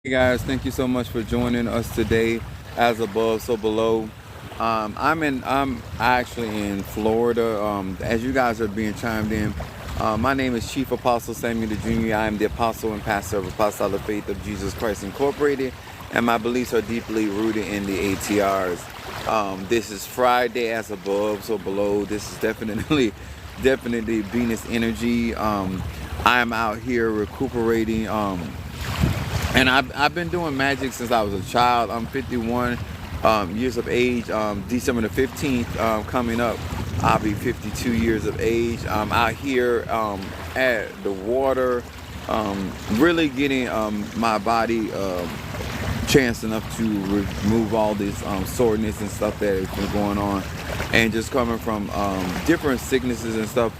Hey guys, thank you so much for joining us today. As above, so below. I'm actually in Florida. As you guys are being chimed in, my name is Chief Apostle Samuel the Jr. I am the apostle and pastor of Apostolic Faith of Jesus Christ Incorporated, and my beliefs are deeply rooted in the ATRs. This is Friday, as above, so below. This is definitely Venus energy. I am out here recuperating. And I've been doing magic since I was a child. I'm 51 years of age. December the 15th coming up, I'll be 52 years of age. I'm out here at the water, really getting my body chance enough to remove all this soreness and stuff that has been going on, and just coming from different sicknesses and stuff.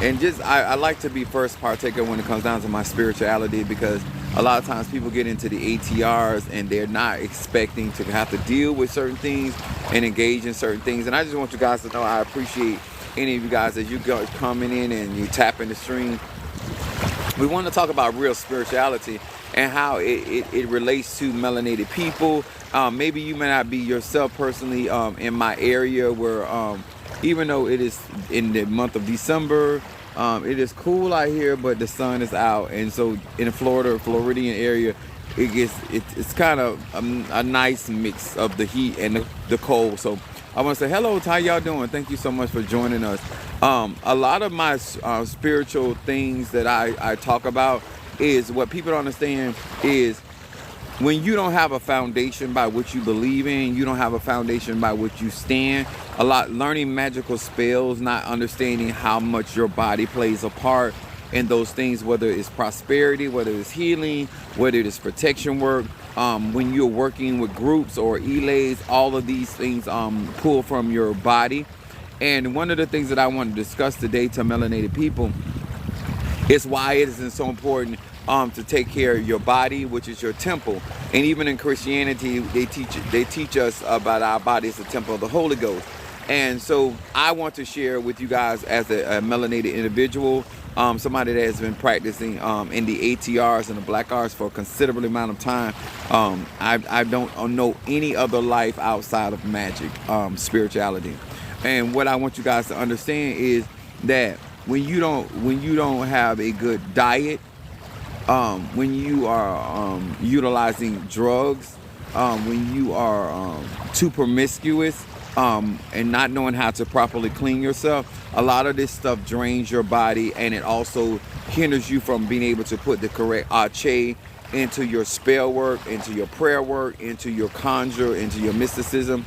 And just I like to be first partaker when it comes down to my spirituality, because a lot of times people get into the ATRs and they're not expecting to have to deal with certain things and engage in certain things. And I just want you guys to know I appreciate any of you guys as you go coming in and you tap in the stream. We want to talk about real spirituality and how it relates to melanated people. Maybe you may not be yourself personally in my area, where even though it is in the month of December, it is cool out here, but the sun is out. And so in the Floridian area, it's kind of a nice mix of the heat and the cold. So I want to say hello, how y'all doing? Thank you so much for joining us. A lot of my spiritual things that I talk about is what people don't understand is when you don't have a foundation by what you believe in, you don't have a foundation by what you stand. Learning magical spells, not understanding how much your body plays a part in those things, whether it's prosperity, whether it's healing, whether it is protection work. When you're working with groups or elays, all of these things pull from your body. And one of the things that I want to discuss today to melanated people is why it is so important to take care of your body, which is your temple. And even in Christianity, they teach us about our body as a temple of the Holy Ghost. And so I want to share with you guys, as a melanated individual, somebody that has been practicing in the ATRs and the black arts for a considerable amount of time. I don't know any other life outside of magic, spirituality. And what I want you guys to understand is that when you don't have a good diet, when you are utilizing drugs, when you are too promiscuous, and not knowing how to properly clean yourself, a lot of this stuff drains your body, and it also hinders you from being able to put the correct ache into your spell work, into your prayer work, into your conjure, into your mysticism.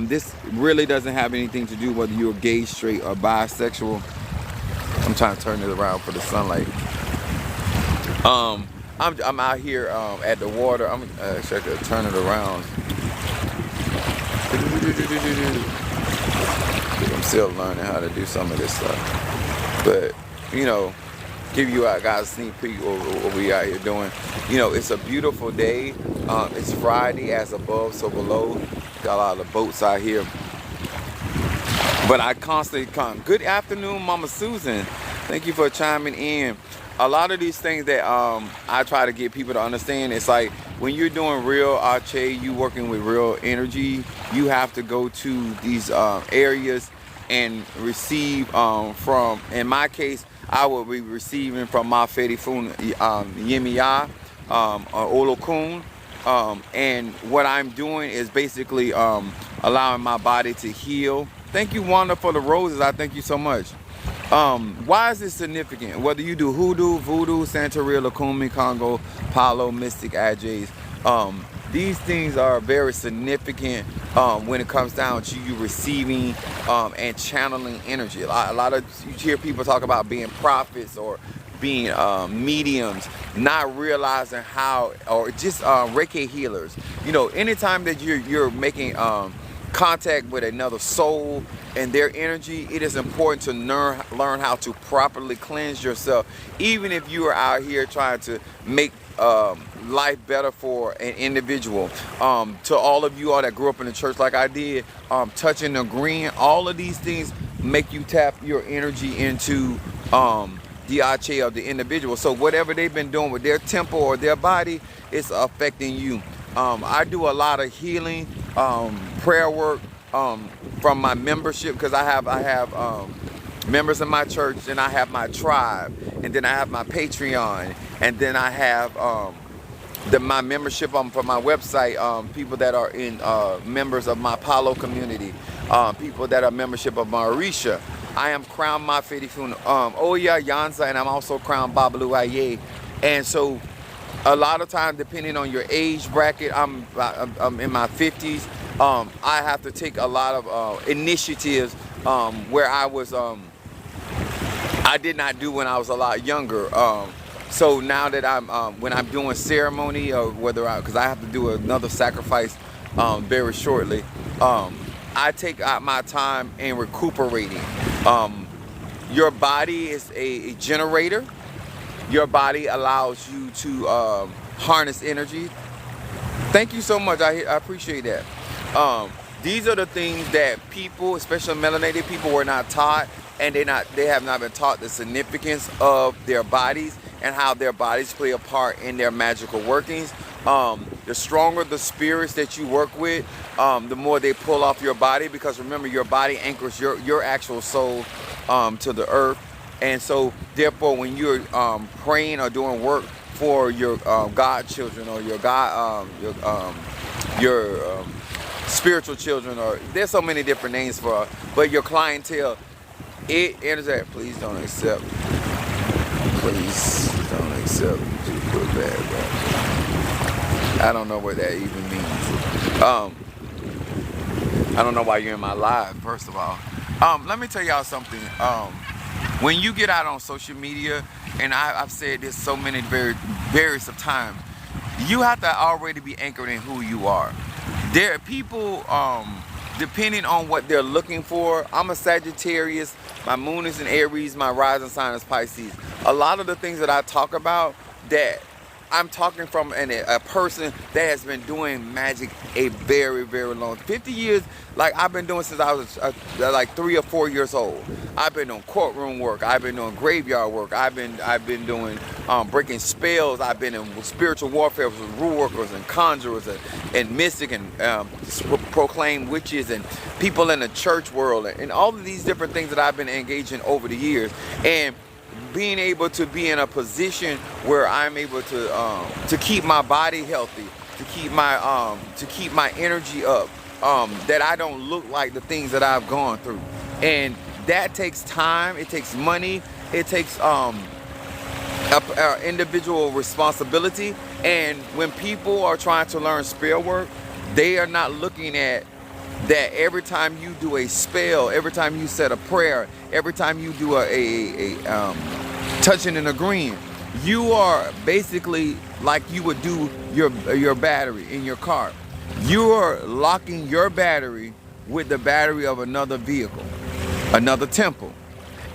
This really doesn't have anything to do whether you're gay, straight, or bisexual. I'm trying to turn it around for the sunlight. I'm out here at the water. I'm actually I could turn it around. I'm still learning how to do some of this stuff, but give you guys a sneak peek of what we out here doing. It's a beautiful day. It's Friday, as above, so below. Got a lot of boats out here, but I constantly come. Good afternoon, Mama Susan. Thank you for chiming in. A lot of these things that I try to get people to understand, it's like when you're doing real ache, you working with real energy, you have to go to these areas and receive from, in my case, I will be receiving from Mafedi Fun Yemiya, Olokun. And what I'm doing is basically allowing my body to heal. Thank you, Wanda, for the roses. I thank you so much. Why is this significant? Whether you do hoodoo, voodoo, Santeria, Lukumi, Congo, Palo, Mystic, Ajay's, these things are very significant when it comes down to you receiving and channeling energy. A lot of you hear people talk about being prophets or being mediums, not realizing how, or just Reiki healers. Anytime that you're making contact with another soul and their energy, it is important to learn how to properly cleanse yourself, even if you are out here trying to make life better for an individual. To all of you all that grew up in the church like I did, touching, agreeing, all of these things make you tap your energy into DHA of the individual. So whatever they've been doing with their temple or their body, it's affecting you. I do a lot of healing, prayer work from my membership, because I have members in my church, and I have my tribe, and then I have my Patreon, and then I have my membership for my website, people that are in members of my Apollo community, people that are membership of my Orisha. I am Crown Mafedifun Oya Yanza, and I'm also Crown Babalu Aye. And so a lot of times, depending on your age bracket, I'm in my 50s, I have to take a lot of initiatives where I did not do when I was a lot younger. So now that when I'm doing ceremony, or because I have to do another sacrifice very shortly, I take out my time in recuperating. Your body is a generator. Your body allows you to harness energy. Thank you so much. I appreciate that. These are the things that people, especially melanated people, were not taught, and they have not been taught the significance of their bodies and how their bodies play a part in their magical workings. The stronger the spirits that you work with, the more they pull off your body, because remember, your body anchors your actual soul to the earth. And so therefore, when you're praying or doing work for your godchildren, or your spiritual children, or there's so many different names for, but your clientele, it enters that. Please don't accept. Please don't accept. Just put bad, bro. I don't know what that even means. I don't know why you're in my live, first of all. Let me tell y'all something. When you get out on social media, and I've said this so many various of times, you have to already be anchored in who you are. There are people, depending on what they're looking for. I'm a Sagittarius, my moon is in Aries, my rising sign is Pisces. A lot of the things that I talk about, that I'm talking from a person that has been doing magic a very, very long, 50 years, like I've been doing since I was like 3 or 4 years old. I've been doing courtroom work, I've been doing graveyard work, I've been doing breaking spells, I've been in spiritual warfare with rule workers and conjurers and mystic and proclaimed witches and people in the church world, and all of these different things that I've been engaged in over the years. And being able to be in a position where I'm able to keep my body healthy, to keep my energy up, that I don't look like the things that I've gone through. And that takes time, it takes money, it takes individual responsibility. And when people are trying to learn spell work, they are not looking at that every time you do a spell, every time you said a prayer, every time you do a touching and agreeing, you are basically like you would do your battery in your car. You are locking your battery with the battery of another vehicle, another temple.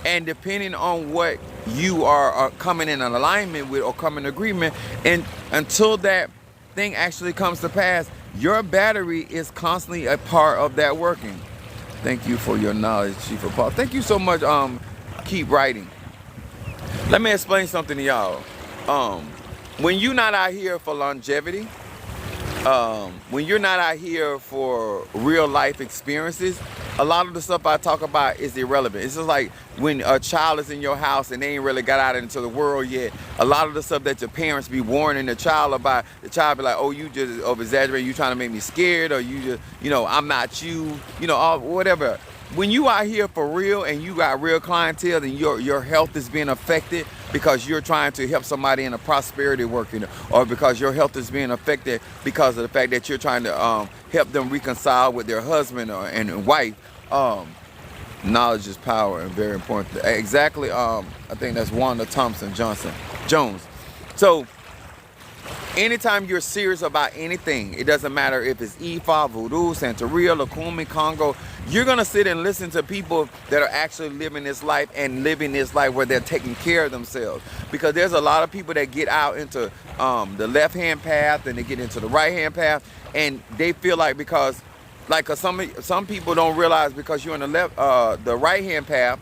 And depending on what you are coming in alignment with or coming in agreement, and until that thing actually comes to pass, your battery is constantly a part of that working. Thank you for your knowledge, Chief of Paul. Thank you so much. Keep writing. Let me explain something to y'all. When you're not out here for longevity, when you're not out here for real life experiences, a lot of the stuff I talk about is irrelevant. It's just like when a child is in your house and they ain't really got out into the world yet. A lot of the stuff that your parents be warning the child about, the child be like, oh, you just over exaggerating, you trying to make me scared, or you just, I'm not you, whatever. When you out here for real and you got real clientele, then your health is being affected because you're trying to help somebody in a prosperity working, or because your health is being affected because of the fact that you're trying to help them reconcile with their husband and wife. Knowledge is power and very important. Exactly. I think that's Wanda Thompson Jones. So anytime you're serious about anything, it doesn't matter if it's Ifa, Voodoo, Santeria, Lukumi, Congo, you're going to sit and listen to people that are actually living this life and living this life where they're taking care of themselves. Because there's a lot of people that get out into the left-hand path and they get into the right-hand path, and they feel like some people don't realize, because you're in the right-hand path,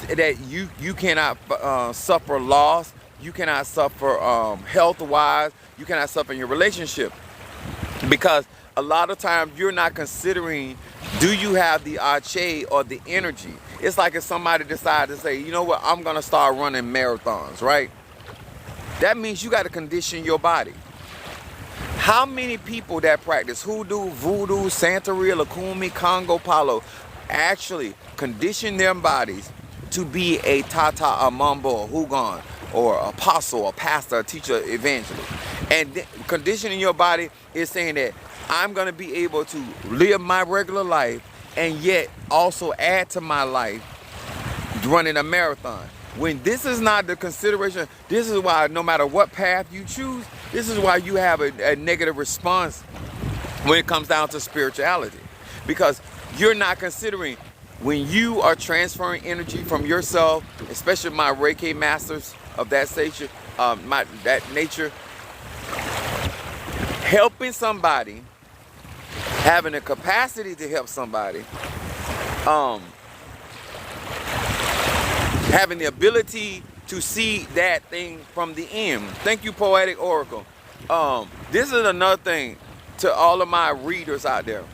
that you cannot suffer loss, you cannot suffer health-wise, you cannot suffer in your relationship, because a lot of times you're not considering, do you have the arche or the energy? It's like if somebody decides to say, you know what, I'm gonna start running marathons, right? That means you got to condition your body. How many people that practice hoodoo, voodoo, Santeria, Lukumi, Congo, Palo actually condition their bodies to be a Tata, a Mambo, a Hugon, or apostle, a pastor, a teacher, evangelist? And conditioning your body is saying that I'm going to be able to live my regular life and yet also add to my life running a marathon. When this is not the consideration, this is why no matter what path you choose, this is why you have a negative response when it comes down to spirituality. Because you're not considering, when you are transferring energy from yourself, especially my Reiki masters of that nature, helping somebody, having the capacity to help somebody, having the ability to see that thing from the end. Thank you, Poetic Oracle. This is another thing to all of my readers out there.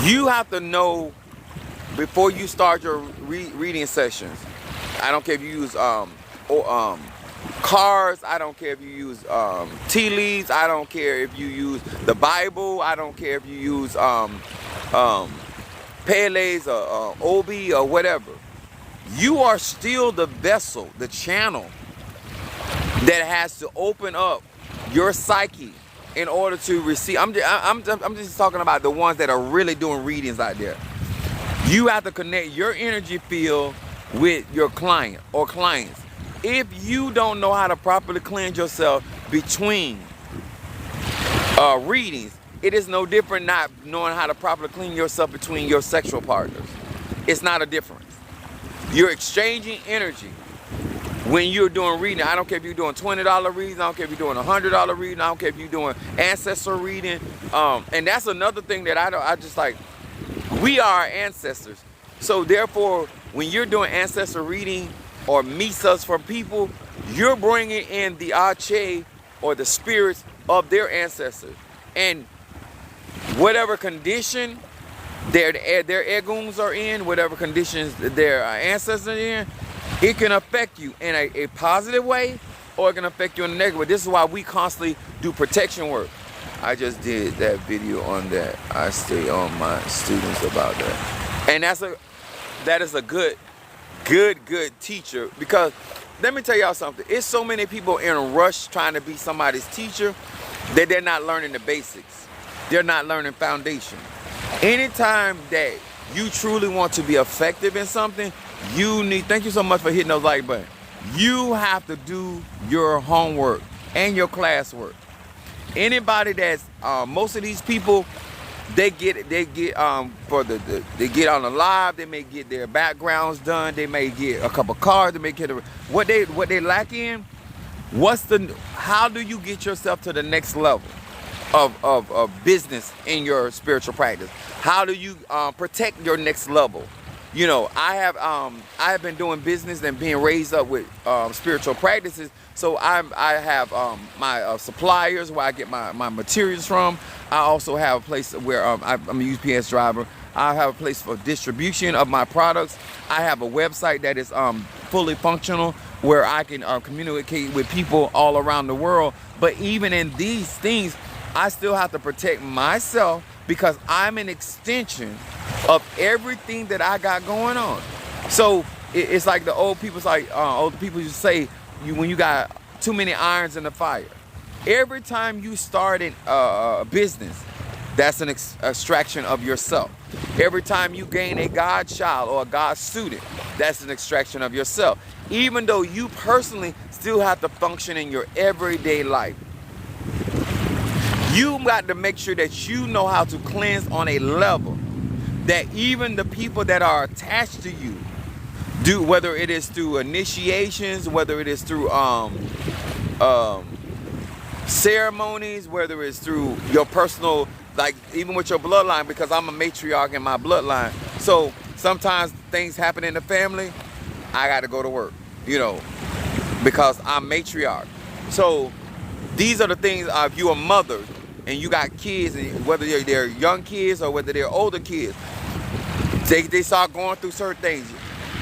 You have to know before you start your reading sessions. I don't care if you use cards, I don't care if you use tea leaves, I don't care if you use the Bible, I don't care if you use Pele's or Obi or whatever. You are still the vessel, the channel that has to open up your psyche in order to receive. I'm just talking about the ones that are really doing readings out there. You have to connect your energy field with your client or clients. If you don't know how to properly cleanse yourself between readings, it is no different not knowing how to properly clean yourself between your sexual partners. It's not a difference. You're exchanging energy when you're doing reading. I don't care if you're doing $20 readings, I don't care if you're doing $100 reading, I don't care if you're doing ancestor reading. And that's another thing that I just like, we are ancestors. So therefore, when you're doing ancestor reading or misas from people, you're bringing in the arche or the spirits of their ancestors. And whatever condition their eguns are in, whatever conditions their ancestors are in, it can affect you in a positive way, or it can affect you in a negative way. This is why we constantly do protection work. I just did that video on that. I stay on my students about that. And that is a good teacher, because let me tell y'all something. It's so many people in a rush trying to be somebody's teacher that they're not learning the basics. They're not learning foundation. Anytime that you truly want to be effective in something, you need, thank you so much for hitting those like buttons. You have to do your homework and your classwork. Anybody that's, most of these people, they get on the live, they may get their backgrounds done, they may get a couple cards, they may get what they lack in. How do you get yourself to the next level of business in your spiritual practice? How do you protect your next level? You know, I have been doing business and being raised up with spiritual practices. So I have my suppliers where I get my materials from. I also have a place where I'm a UPS driver. I have a place for distribution of my products. I have a website that is fully functional where I can communicate with people all around the world. But even in these things, I still have to protect myself, because I'm an extension of everything that I got going on. So it's like the old people used to say, when you got too many irons in the fire. Every time you start a business, that's an extraction of yourself. Every time you gain a God child or a God student, that's an extraction of yourself. Even though you personally still have to function in your everyday life. You got to make sure that you know how to cleanse on a level that even the people that are attached to you do, whether it is through initiations, whether it is through ceremonies, whether it's through your personal, like even with your bloodline, because I'm a matriarch in my bloodline. So sometimes things happen in the family, I got to go to work, you know, because I'm matriarch. So these are the things if you're a mother and you got kids, and whether they're young kids or whether they're older kids, they start going through certain things.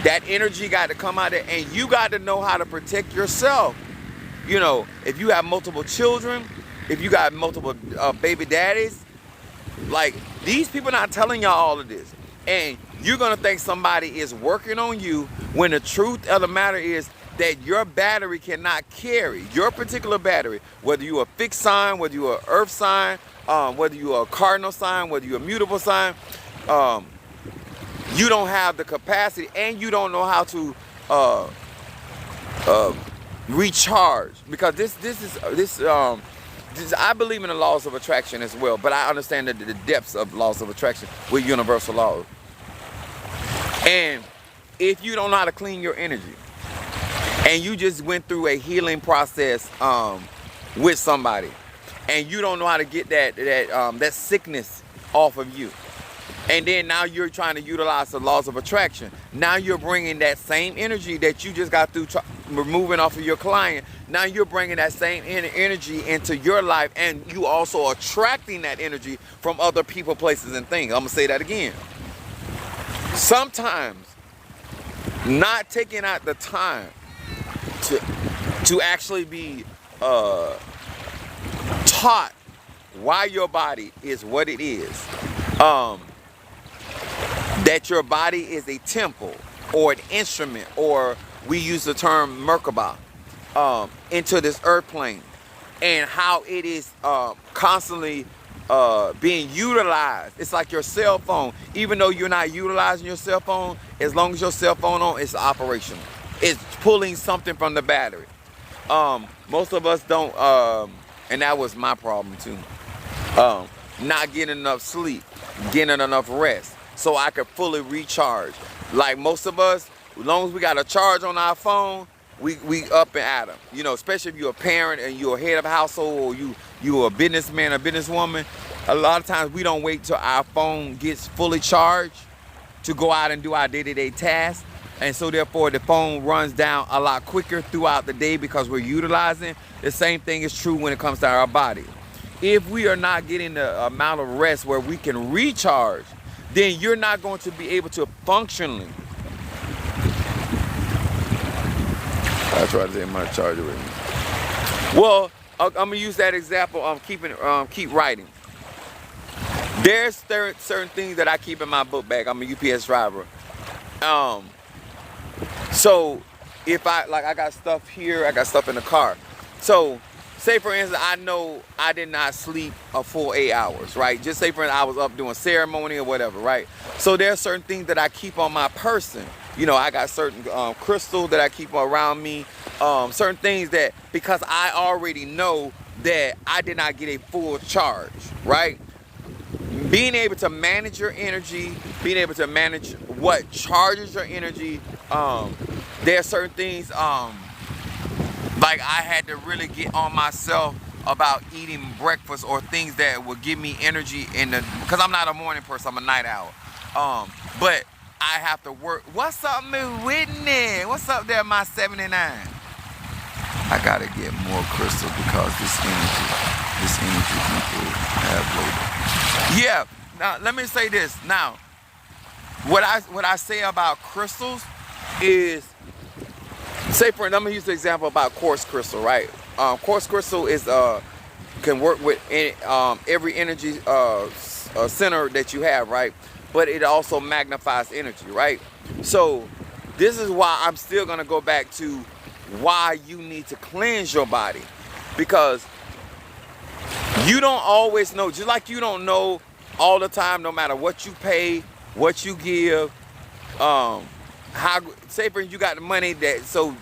That energy got to come out of there, and you got to know how to protect yourself. You know, if you have multiple children, if you got multiple baby daddies, like, these people not telling y'all all of this. And you're going to think somebody is working on you when the truth of the matter is that your battery cannot carry, your particular battery, whether you're a fixed sign, whether you're an earth sign, whether you're a cardinal sign, whether you're a mutable sign, you don't have the capacity, and you don't know how to recharge, because this I believe in the laws of attraction as well, but I understand the depths of laws of attraction with universal laws. And if you don't know how to clean your energy, and you just went through a healing process with somebody, and you don't know how to get that sickness off of you, and then now you're trying to utilize the laws of attraction. Now you're bringing that same energy that you just got through removing off of your client. Now you're bringing that same energy into your life, and you also attracting that energy from other people, places, and things. I'm gonna say that again. Sometimes not taking out the time to actually be taught why your body is what it is. That your body is a temple or an instrument, or we use the term Merkaba, into this earth plane, and how it is constantly being utilized. It's like your cell phone. Even though you're not utilizing your cell phone, as long as your cell phone on, it's operational. It's pulling something from the battery. Most of us don't, and that was my problem too. Not getting enough sleep, getting enough rest, so I could fully recharge. Like most of us, as long as we got a charge on our phone, we up and at 'em. You know, especially if you're a parent and you're a head of a household, or you're a businessman or businesswoman. A lot of times we don't wait till our phone gets fully charged to go out and do our day-to-day tasks. And so therefore the phone runs down a lot quicker throughout the day because we're utilizing. The same thing is true when it comes to our body. If we are not getting the amount of rest where we can recharge, then you're not going to be able to functionally. I try to take my charger with me. Well, I'm gonna use that example. Keep writing. There's certain things that I keep in my book bag. I'm a UPS driver. So if I got stuff here, I got stuff in the car. So say for instance, I know I did not sleep a full 8 hours, right? Just say for instance, I was up doing ceremony or whatever, right? So there are certain things that I keep on my person. You know, I got certain crystals that I keep around me. Certain things that, because I already know that I did not get a full charge, right? Being able to manage your energy, being able to manage what charges your energy. There are certain things, like I had to really get on myself about eating breakfast or things that would give me energy because I'm not a morning person, I'm a night owl. But I have to work. What's up, Ms. Whitney? What's up there, my 79? I gotta get more crystals because this energy people have later. Yeah, now let me say this. Now, what I say about crystals is, say for, I'm gonna use the example about quartz crystal, right? Quartz crystal is can work with every energy center that you have, right? But it also magnifies energy, right? So this is why I'm still gonna go back to why you need to cleanse your body, because you don't always know, just like you don't know all the time, no matter what you pay, what you give, how, say for instance, you got the money that, so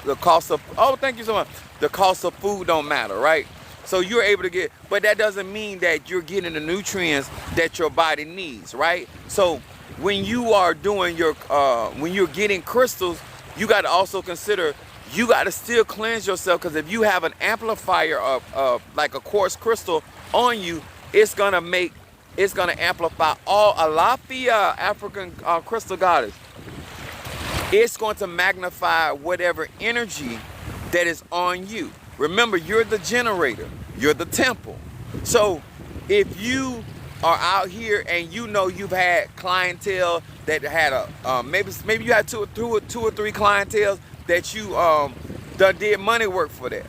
the cost of, oh, thank you so much, the cost of food don't matter, right? So you're able to get, but that doesn't mean that you're getting the nutrients that your body needs, right? So when you are doing your, when you're getting crystals, you got to also consider, you got to still cleanse yourself, because if you have an amplifier of like a quartz crystal on you, it's gonna make it's going to amplify all Alafia, African crystal goddess. It's going to magnify whatever energy that is on you. Remember, you're the generator. You're the temple. So if you are out here and you know you've had clientele that had a maybe you had two or three clientele that you done did money work for that,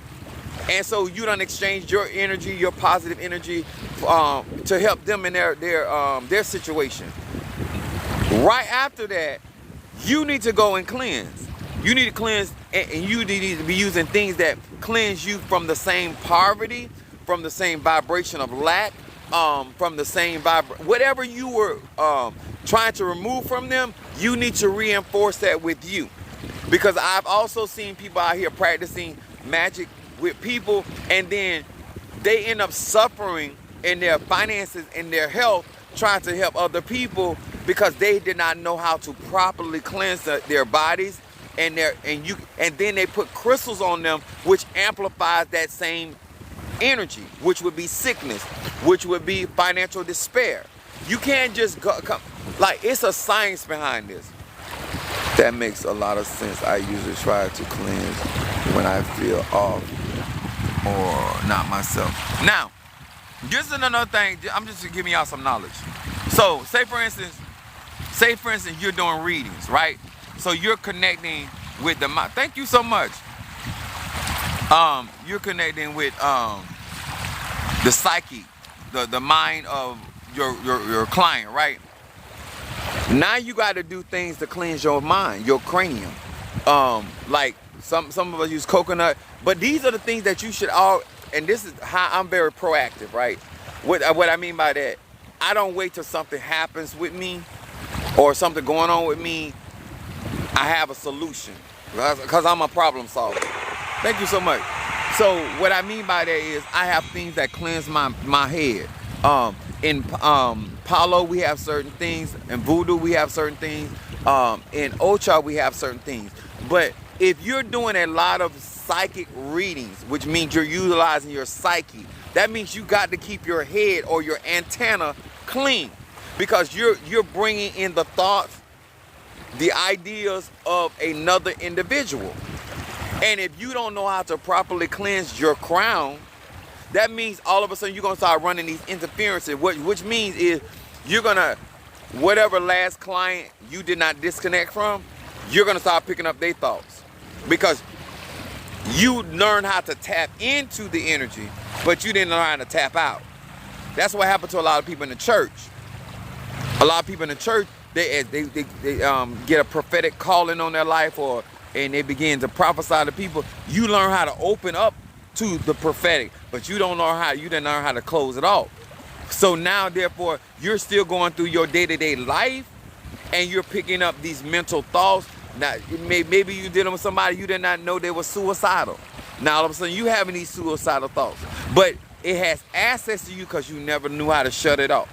and so you done exchanged your energy, your positive energy, to help them in their situation. Right after that, you need to go and cleanse. You need to cleanse, and you need to be using things that cleanse you from the same poverty, from the same vibration of lack, from the same whatever you were trying to remove from them. You need to reinforce that with you, because I've also seen people out here practicing magic with people, and then they end up suffering in their finances and their health trying to help other people because they did not know how to properly cleanse their bodies, and then they put crystals on them, which amplifies that same energy, which would be sickness, which would be financial despair. You can't just come, like, it's a science behind this. That makes a lot of sense. I usually try to cleanse when I feel off or not myself. Now, this is another thing. I'm just giving y'all some knowledge. So, say for instance, you're doing readings, right? So you're connecting with the mind. Thank you so much. You're connecting with the psyche, the mind of your client, right? Now you got to do things to cleanse your mind, your cranium. Like some of us use coconut, but these are the things that you should all. And this is how I'm very proactive, right? What I mean by that, I don't wait till something happens with me or something going on with me. I have a solution because I'm a problem solver. Thank you so much. So what I mean by that is I have things that cleanse my head. In Palo we have certain things. In Voodoo we have certain things. In Ocha we have certain things. But if you're doing a lot of psychic readings, which means you're utilizing your psyche, that means you got to keep your head or your antenna clean, because you're bringing in the thoughts, the ideas of another individual. And if you don't know how to properly cleanse your crown, that means all of a sudden you're going to start running these interferences, which means is you're going to, whatever last client you did not disconnect from, you're going to start picking up their thoughts, because you learn how to tap into the energy, but you didn't learn how to tap out. That's what happened to a lot of people in the church. A lot of people in the church, they get a prophetic calling on their life, and they begin to prophesy to people. You learn how to open up to the prophetic, but you didn't learn how to close it off. So now, therefore, you're still going through your day-to-day life, and you're picking up these mental thoughts. Now, maybe you're dealing with somebody you did not know they were suicidal. Now, all of a sudden, you having these suicidal thoughts, but it has access to you because you never knew how to shut it off.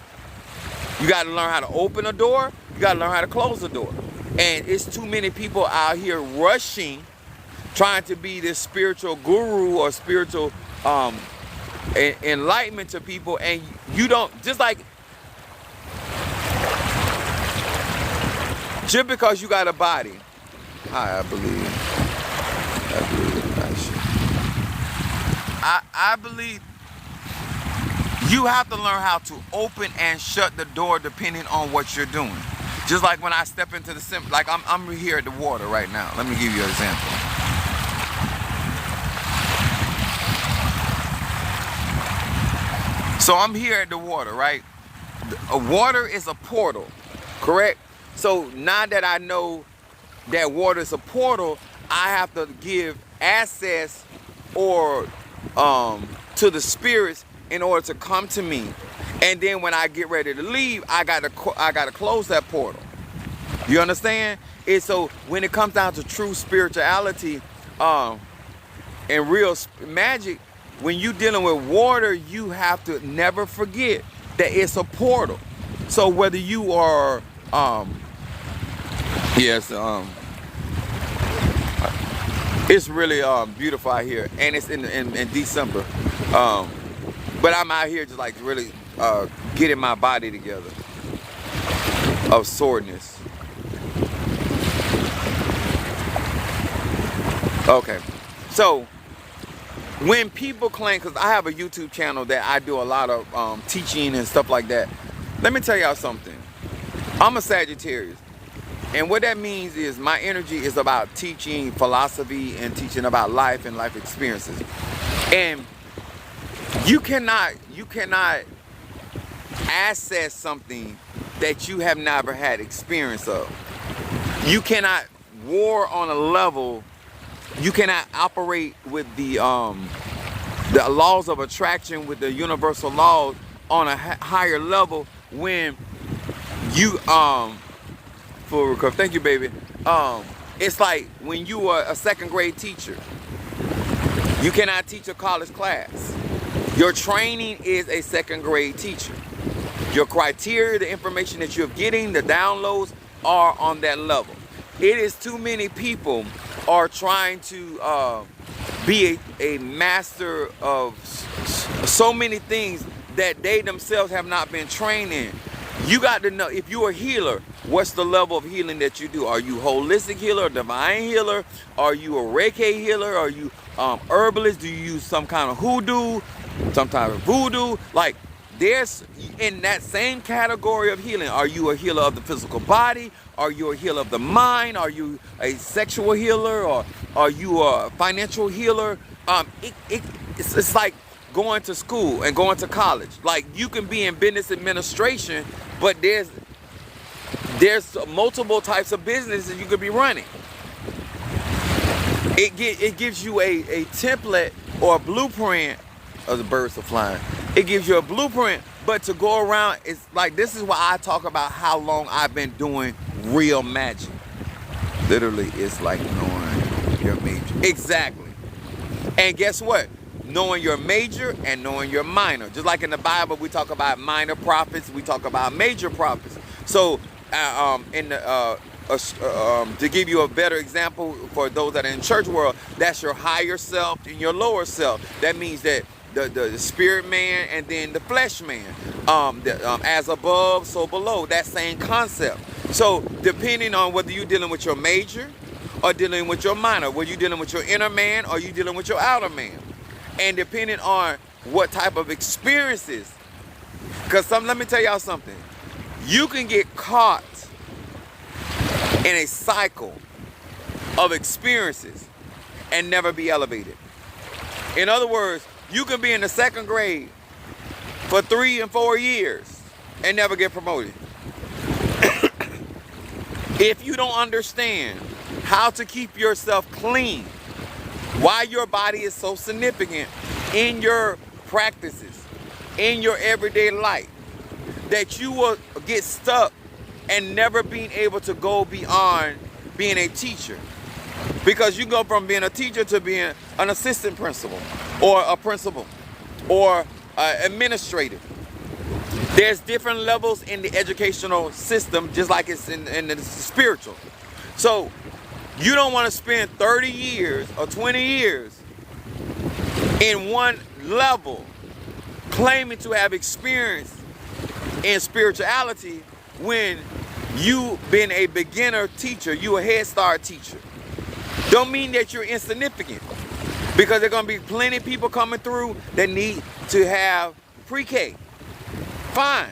You got to learn how to open a door. You got to learn how to close the door. And it's too many people out here rushing, trying to be this spiritual guru or spiritual enlightenment to people, and you don't, just because you got a body. I believe you have to learn how to open and shut the door depending on what you're doing. Just like when I step into the like I'm here at the water right now. Let me give you an example. So I'm here at the water, right? Water is a portal, correct? So now that I know that water is a portal, I have to give access or to the spirits in order to come to me. And then when I get ready to leave, I gotta close that portal. You understand? And so when it comes down to true spirituality and real magic, when you're dealing with water, you have to never forget that it's a portal. So whether you are it's really beautiful out here, and it's in December. But I'm out here just like really getting my body together of soreness. Okay, so when people claim, because I have a YouTube channel that I do a lot of teaching and stuff like that. Let me tell y'all something. I'm a Sagittarius. And what that means is my energy is about teaching philosophy and teaching about life and life experiences. And you cannot access something that you have never had experience of. You cannot war on a level. You cannot operate with the laws of attraction, with the universal laws on a higher level when you full recovery. Thank you, baby. It's like when you are a second grade teacher. You cannot teach a college class. Your training is a second grade teacher. Your criteria, the information that you're getting, the downloads are on that level. It is too many people are trying to be a master of so many things that they themselves have not been trained in. You got to know, if you're a healer, what's the level of healing that you do? Are you holistic healer, divine healer? Are you a Reiki healer? Are you herbalist? Do you use some kind of hoodoo, some type of voodoo? Like, there's, in that same category of healing, are you a healer of the physical body? Are you a healer of the mind? Are you a sexual healer? Or are you a financial healer? It's like going to school and going to college. Like, you can be in business administration, but there's multiple types of businesses you could be running. It gives you a template or a blueprint. Of the birds are flying. It gives you a blueprint, but to go around, it's like, this is why I talk about how long I've been doing real magic. Literally, it's like knowing your major. Exactly. And guess what? Knowing your major and knowing your minor. Just like in the Bible, we talk about minor prophets, we talk about major prophets. So, to give you a better example for those that are in church world, that's your higher self and your lower self. That means that the spirit man and then the flesh man. As above, so below. That same concept. So depending on whether you're dealing with your major or dealing with your minor, whether you're dealing with your inner man or you're dealing with your outer man, and depending on what type of experiences. Because let me tell y'all something. You can get caught in a cycle of experiences and never be elevated. In other words, you can be in the second grade for 3 and 4 years and never get promoted. If you don't understand how to keep yourself clean, why your body is so significant in your practices, in your everyday life, that you will get stuck and never being able to go beyond being a teacher. Because you go from being a teacher to being an assistant principal or a principal or administrative. There's different levels in the educational system, just like it's in the spiritual. So you don't want to spend 30 years or 20 years in one level claiming to have experience in spirituality when you've been a beginner teacher, you a Head Start teacher. Don't mean that you're insignificant, because there are going to be plenty of people coming through that need to have pre-K. Fine,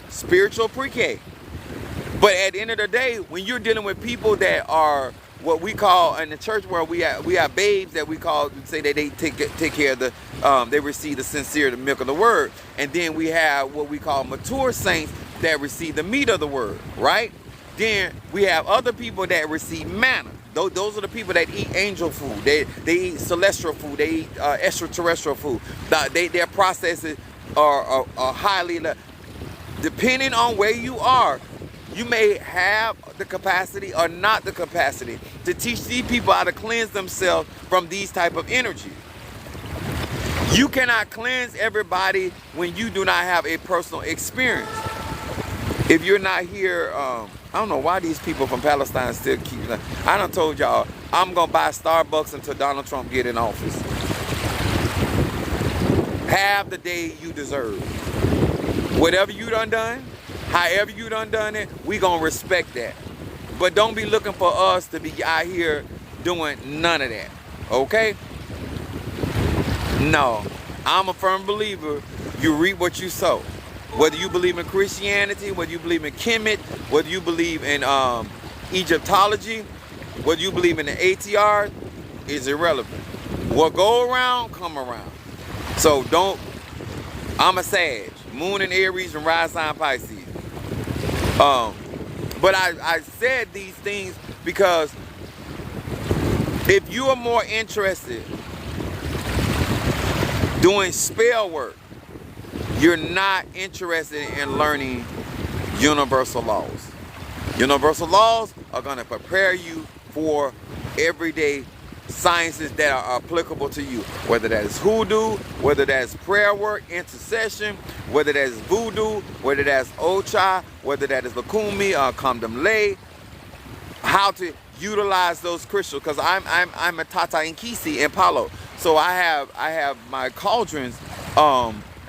spiritual pre-K. But at the end of the day, when you're dealing with people that are what we call in the church world, we have babes that we say that they take care of the, they receive the sincere, the milk of the word. And then we have what we call mature saints that receive the meat of the word, right? Then we have other people that receive manna. Those are the people that eat angel food. They eat celestial food. They eat extraterrestrial food. Their processes are highly, depending on where you are, you may have the capacity or not the capacity to teach these people how to cleanse themselves from these type of energy. You cannot cleanse everybody when you do not have a personal experience. If you're not here, I don't know why these people from Palestine still keep. I done told y'all, I'm gonna buy Starbucks until Donald Trump get in office. Have the day you deserve. Whatever you done, however you done it, we gonna respect that. But don't be looking for us to be out here doing none of that, okay? No, I'm a firm believer, you reap what you sow. Whether you believe in Christianity, whether you believe in Kemet, whether you believe in Egyptology, whether you believe in the ATR, is irrelevant. What go around, come around. So don't, I'm a Sag, Moon in Aries and Rise sign Pisces. But I said these things because if you are more interested doing spell work, you're not interested in learning universal laws. Universal laws are going to prepare you for everyday sciences that are applicable to you. Whether that is hoodoo, whether that's prayer work, intercession, whether that is voodoo, whether that's Ocha, whether that is Lakumi, Kamdamle, how to utilize those crystals. Because I'm a Tata Inkisi in Palo. So I have my cauldrons.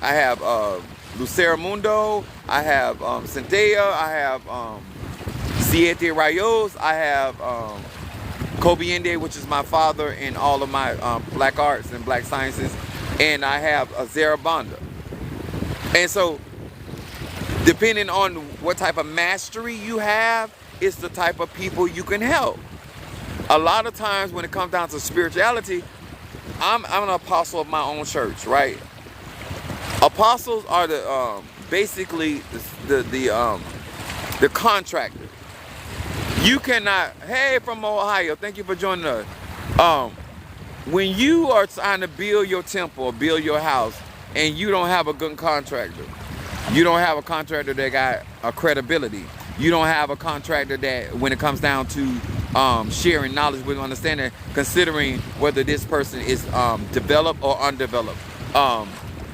I have Lucero Mundo, I have Centella, I have Siete Rayos, I have Kobiende, which is my father in all of my black arts and black sciences, and I have a Zarabanda. And so, depending on what type of mastery you have, it's the type of people you can help. A lot of times when it comes down to spirituality, I'm an apostle of my own church, right? Apostles are the basically the contractor. You cannot, hey, from Ohio, thank you for joining us. When you are trying to build your temple or build your house and you don't have a good contractor, you don't have a contractor that got a credibility, you don't have a contractor that when it comes down to sharing knowledge with understanding, considering whether this person is developed or undeveloped,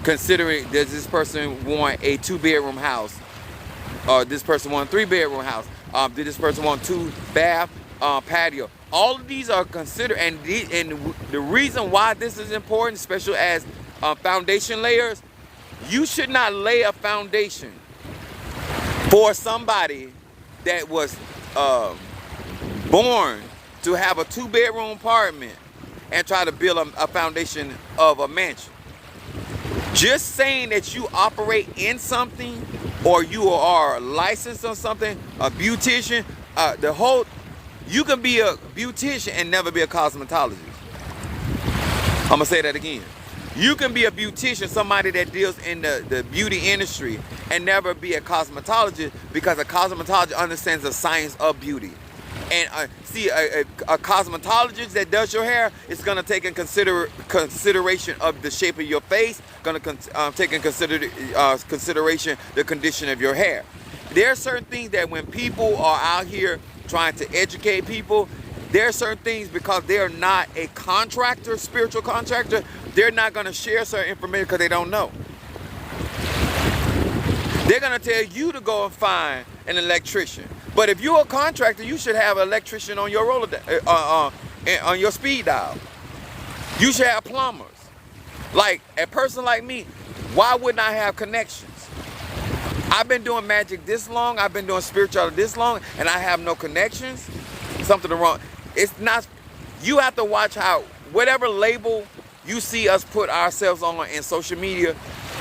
considering does this person want a 2-bedroom house, or this person want a 3-bedroom house, did this person want 2-bath patio. All of these are considered, and the reason why this is important, especially as foundation layers, you should not lay a foundation for somebody that was born to have a 2-bedroom apartment and try to build a foundation of a mansion. Just saying that you operate in something or you are licensed on something, a beautician, you can be a beautician and never be a cosmetologist. I'm gonna say that again. You can be a beautician, somebody that deals in the beauty industry, and never be a cosmetologist, because a cosmetologist understands the science of beauty. And see, a cosmetologist that does your hair is going to take in consideration of the shape of your face, going to take in consideration the condition of your hair. There are certain things that when people are out here trying to educate people, there are certain things, because they're not a contractor, spiritual contractor, they're not going to share certain information because they don't know. They're going to tell you to go and find an electrician. But if you're a contractor, you should have an electrician on your on your speed dial. You should have plumbers. Like a person like me, why wouldn't I have connections? I've been doing magic this long, I've been doing spirituality this long, and I have no connections. Something wrong. It's not. You have to watch how whatever label you see us put ourselves on in social media,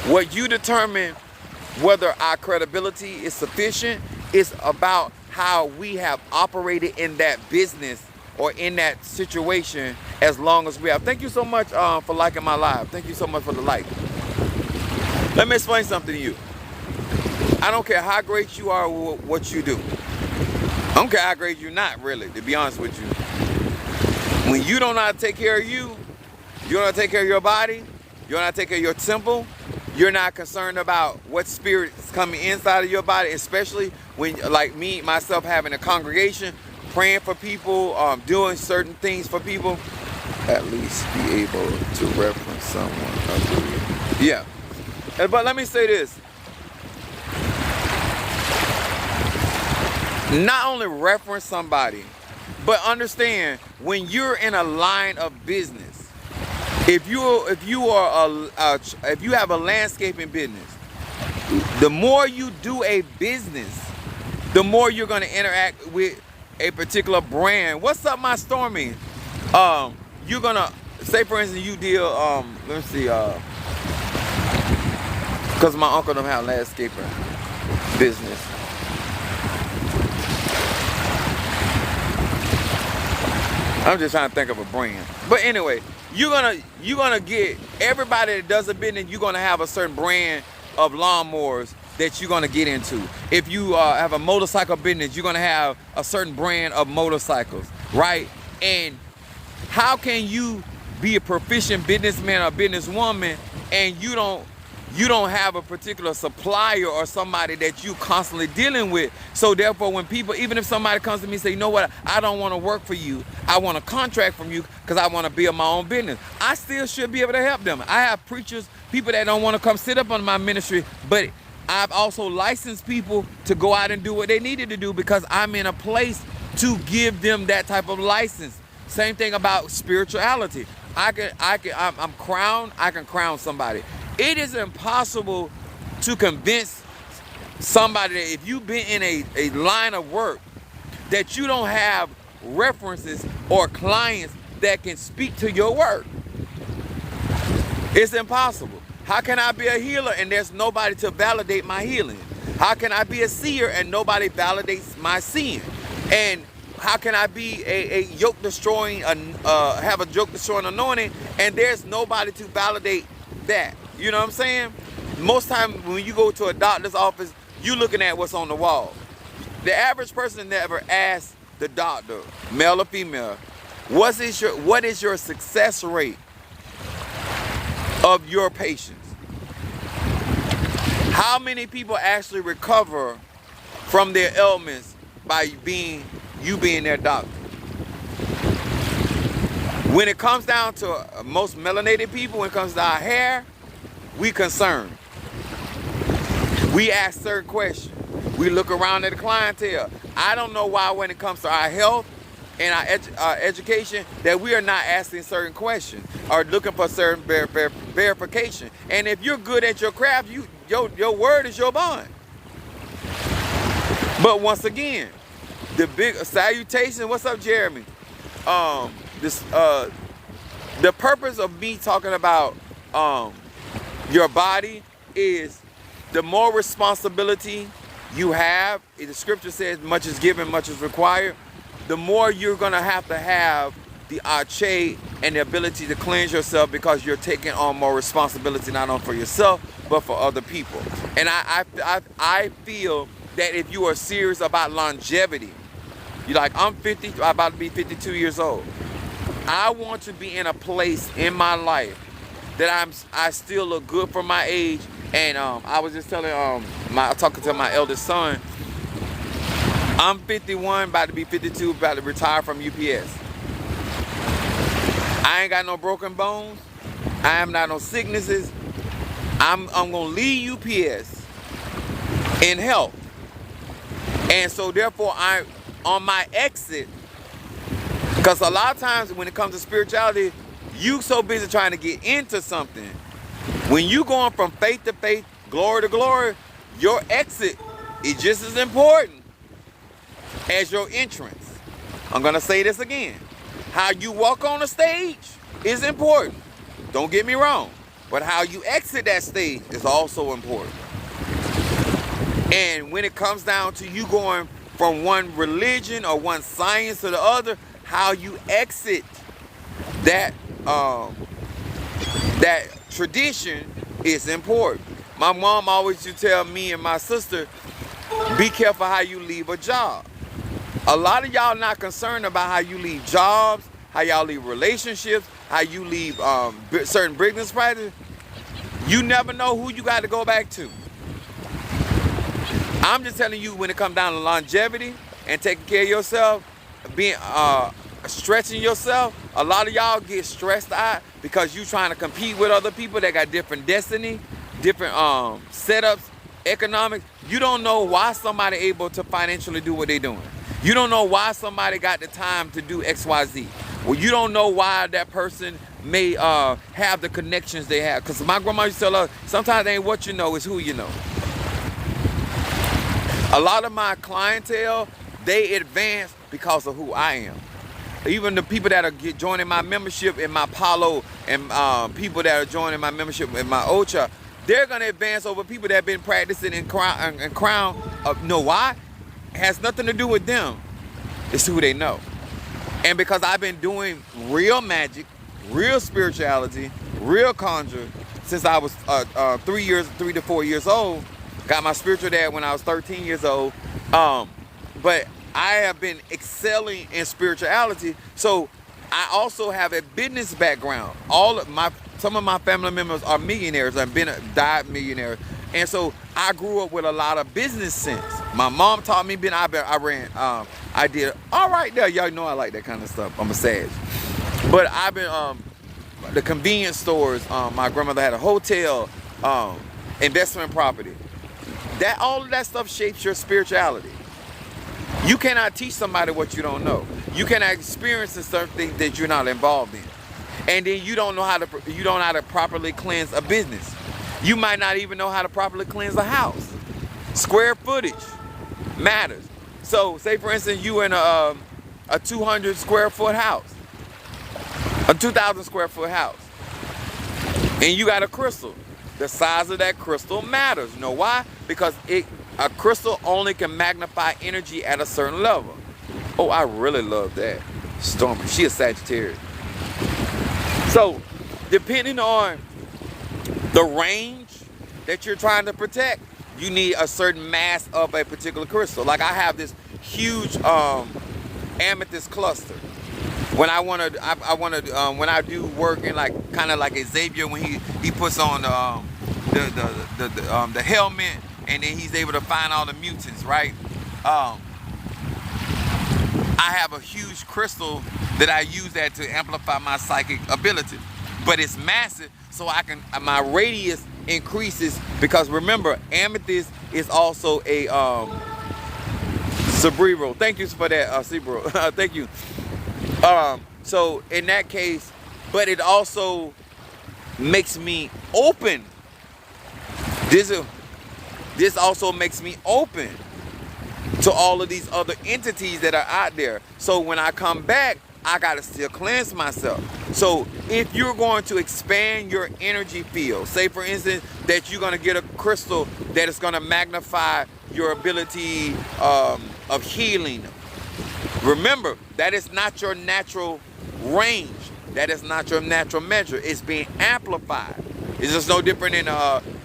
what you determine whether our credibility is sufficient is about how we have operated in that business or in that situation as long as we have. Thank you so much for liking my live. Thank you so much for the like. Let me explain something to you. I don't care how great you are with what you do. I don't care how great you're not, really, to be honest with you. When you don't know how to take care of you don't know how to take care of your body, you don't know how to take care of your temple, you're not concerned about what spirit is coming inside of your body, especially when, like me, myself, having a congregation, praying for people, doing certain things for people, at least be able to reference someone. Yeah. But let me say this. Not only reference somebody, but understand when you're in a line of business, if you have a landscaping business, The more you do a business, the more you're going to interact with a particular brand. What's up, my Stormy? You're going to, say for instance, you deal, let me see, because my uncle don't have landscaping business. I'm just trying to think of a brand. But anyway, you're gonna get everybody that does a business, you're gonna have a certain brand of lawnmowers that you're gonna get into. If you have a motorcycle business, you're gonna have a certain brand of motorcycles, right? And how can you be a proficient businessman or businesswoman and you don't have a particular supplier or somebody that you constantly dealing with? So therefore, when people, even if somebody comes to me and say, you know what, I don't want to work for you, I want a contract from you because I want to build my own business, I still should be able to help them. I have preachers, people that don't want to come sit up on my ministry, but I've also licensed people to go out and do what they needed to do because I'm in a place to give them that type of license. Same thing about spirituality. I can crown somebody. It is impossible to convince somebody that if you've been in a line of work that you don't have references or clients that can speak to your work. It's impossible. How can I be a healer and there's nobody to validate my healing? How can I be a seer and nobody validates my seeing? And how can I be a yoke destroying, have a yoke destroying anointing and there's nobody to validate that? You know what I'm saying? Most time when you go to a doctor's office, you looking at what's on the wall. The average person never asks the doctor, male or female, what is your success rate of your patients? How many people actually recover from their ailments by you being their doctor? When it comes down to most melanated people, when it comes to our hair, we concerned. We ask certain questions. We look around at the clientele. I don't know why when it comes to our health and our education that we are not asking certain questions or looking for certain verification. And if you're good at your craft, your word is your bond. But once again, the big salutation. What's up, Jeremy? The purpose of me talking about your body is the more responsibility you have. The scripture says much is given, much is required. The more you're going to have the arche and the ability to cleanse yourself because you're taking on more responsibility, not only for yourself, but for other people. And I feel that if you are serious about longevity, you're like, I'm about to be 52 years old. I want to be in a place in my life that I still look good for my age. And I was just telling talking to my eldest son, I'm 51, about to be 52, about to retire from UPS. I ain't got no broken bones. I am not no sicknesses. I'm gonna leave UPS in health. And so therefore on my exit, because a lot of times when it comes to spirituality, you so busy trying to get into something. When you going from faith to faith, glory to glory, your exit is just as important as your entrance. I'm gonna say this again. How you walk on the stage is important. Don't get me wrong. But how you exit that stage is also important. And when it comes down to you going from one religion or one science to the other, how you exit that that tradition is important. My mom always used to tell me and my sister, be careful how you leave a job. A lot of y'all not concerned about how you leave jobs, how y'all leave relationships, how you leave certain business practices. You never know who you got to go back to. I'm just telling you, when it comes down to longevity and taking care of yourself, being stretching yourself, a lot of y'all get stressed out because you trying to compete with other people that got different destiny, different setups, economics. You don't know why somebody able to financially do what they doing. You don't know why somebody got the time to do XYZ. Well, you don't know why that person may have the connections they have. Because my grandma used to tell us, sometimes it ain't what you know, it's who you know. A lot of my clientele, they advance because of who I am. Even the people that are joining my membership in my Palo, and people that are joining my membership in my Ocha, they're going to advance over people that have been practicing in Crown. Know why? It has nothing to do with them. It's who they know. And because I've been doing real magic, real spirituality, real conjure since I was 3 to 4 years old. Got my spiritual dad when I was 13 years old. But I have been excelling in spirituality. So I also have a business background. Some of my family members are millionaires. I've been died millionaires. And so I grew up with a lot of business sense. My mom taught me, I did all right there. Y'all know I like that kind of stuff. I'm a sage. But I've been, the convenience stores, my grandmother had a hotel, investment property. All of that stuff shapes your spirituality. You cannot teach somebody what you don't know. You cannot experience something that you're not involved in. And then you don't know how to properly cleanse a business. You might not even know how to properly cleanse a house. Square footage matters. So say for instance you in a 200 square foot house, a 2,000 square foot house, and you got a crystal. The size of that crystal matters. You know why? Because a crystal only can magnify energy at a certain level. Oh, I really love that. Stormy, she a Sagittarius. So, depending on the range that you're trying to protect, you need a certain mass of a particular crystal. Like I have this huge amethyst cluster. When I do work in like kind of like Xavier when he puts on the helmet and then he's able to find all the mutants, right? I have a huge crystal that I use that to amplify my psychic ability, but it's massive, so my radius increases because remember, amethyst is also a cerebral. Thank you for that, cerebral. Thank you. So in that case, but it also makes me open. This also makes me open to all of these other entities that are out there. So when I come back, I gotta still cleanse myself. So if you're going to expand your energy field, say for instance that you're gonna get a crystal that is gonna magnify your ability of healing. Remember, that is not your natural range. That is not your natural measure. It's being amplified. It's just no different than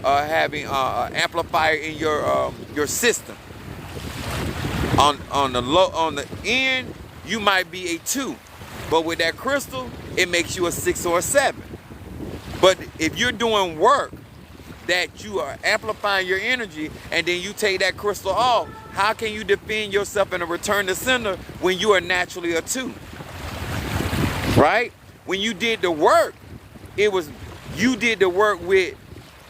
having an amplifier in your system. On the end, you might be a 2, but with that crystal, it makes you a 6 or a 7. But if you're doing work that you are amplifying your energy, and then you take that crystal off, how can you defend yourself in a return to sender when you are naturally a 2? Right? When you did the work, you did the work with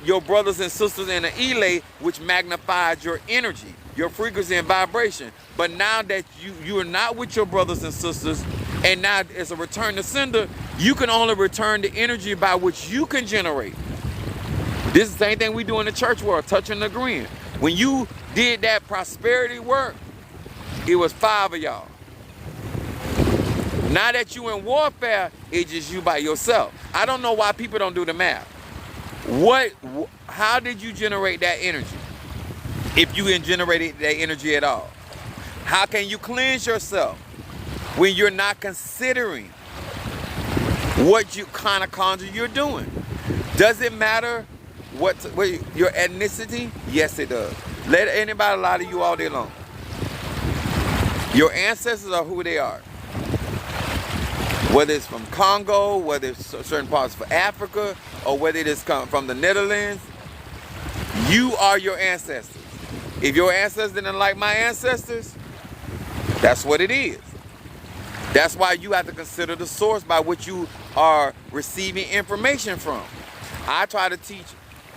your brothers and sisters in the Elay, which magnified your energy, your frequency and vibration. But now that you are not with your brothers and sisters, and now as a return to sender, you can only return the energy by which you can generate. This is the same thing we do in the church world, touching and agreeing. When you did that prosperity work, it was 5 of y'all. Now that you in warfare, it's just you by yourself. I don't know why people don't do the math. How did you generate that energy? If you generated that energy at all. How can you cleanse yourself when you're not considering what kind of conjure you're doing? Does it matter what your ethnicity? Yes, it does. Let anybody lie to you all day long. Your ancestors are who they are. Whether it's from Congo, whether it's certain parts of Africa, or whether it is from the Netherlands, you are your ancestors. If your ancestors didn't like my ancestors, that's what it is. That's why you have to consider the source by which you are receiving information from. I try to teach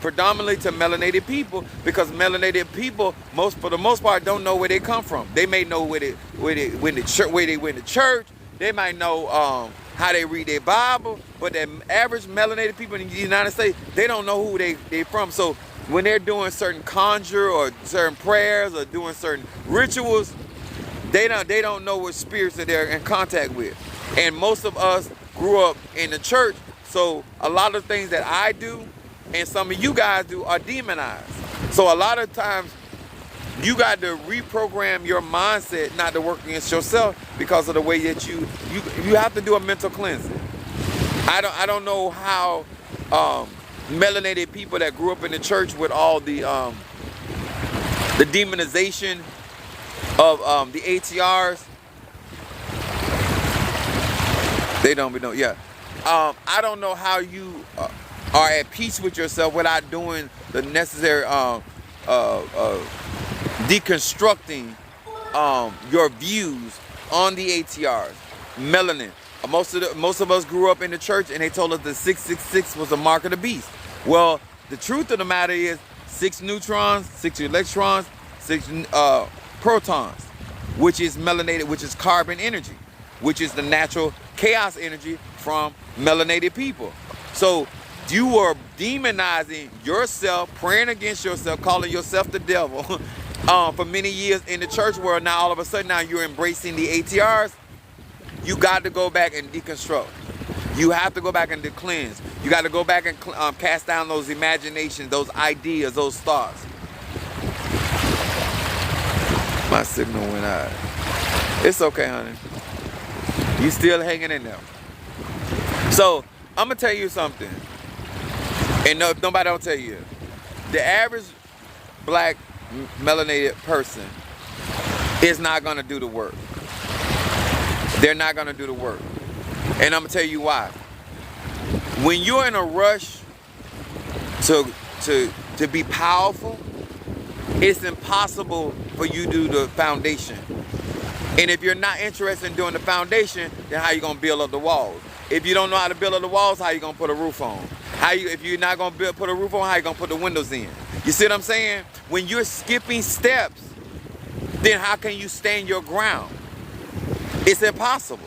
predominantly to melanated people because melanated people, for the most part, don't know where they come from. They may know where they went to church. They might know how they read their Bible, but the average melanated people in the United States, they don't know who they from. So when they're doing certain conjure or certain prayers or doing certain rituals, they don't know what spirits that they're in contact with. And most of us grew up in the church, so a lot of things that I do and some of you guys do are demonized. So a lot of times you got to reprogram your mindset not to work against yourself because of the way that you have to do a mental cleansing. I don't know how melanated people that grew up in the church with all the demonization of the ATRs. They don't be know. Yeah. I don't know how you are at peace with yourself without doing the necessary deconstructing your views on the ATRs. Melanin. Most of us grew up in the church and they told us that 666 was the mark of the beast. Well, the truth of the matter is 6 neutrons, 6 electrons, 6 protons, which is melanated, which is carbon energy, which is the natural chaos energy from melanated people. So you are demonizing yourself, praying against yourself, calling yourself the devil for many years in the church world. Now all of a sudden now you're embracing the ATRs. You got to go back and deconstruct. You have to go back and cleanse. You got to go back and cast down those imaginations, those ideas, those thoughts. My signal went out. It's okay, honey. You still hanging in there. So I'm gonna tell you something, and no, nobody don't tell you. The average black melanated person is not gonna do the work. They're not gonna do the work, and I'm gonna tell you why. When you're in a rush to be powerful, it's impossible for you to do the foundation. And if you're not interested in doing the foundation, then how you gonna build up the walls? If you don't know how to build up the walls, how you gonna put a roof on? If you're not gonna put a roof on, how you gonna put the windows in? You see what I'm saying? When you're skipping steps, then how can you stand your ground? It's impossible.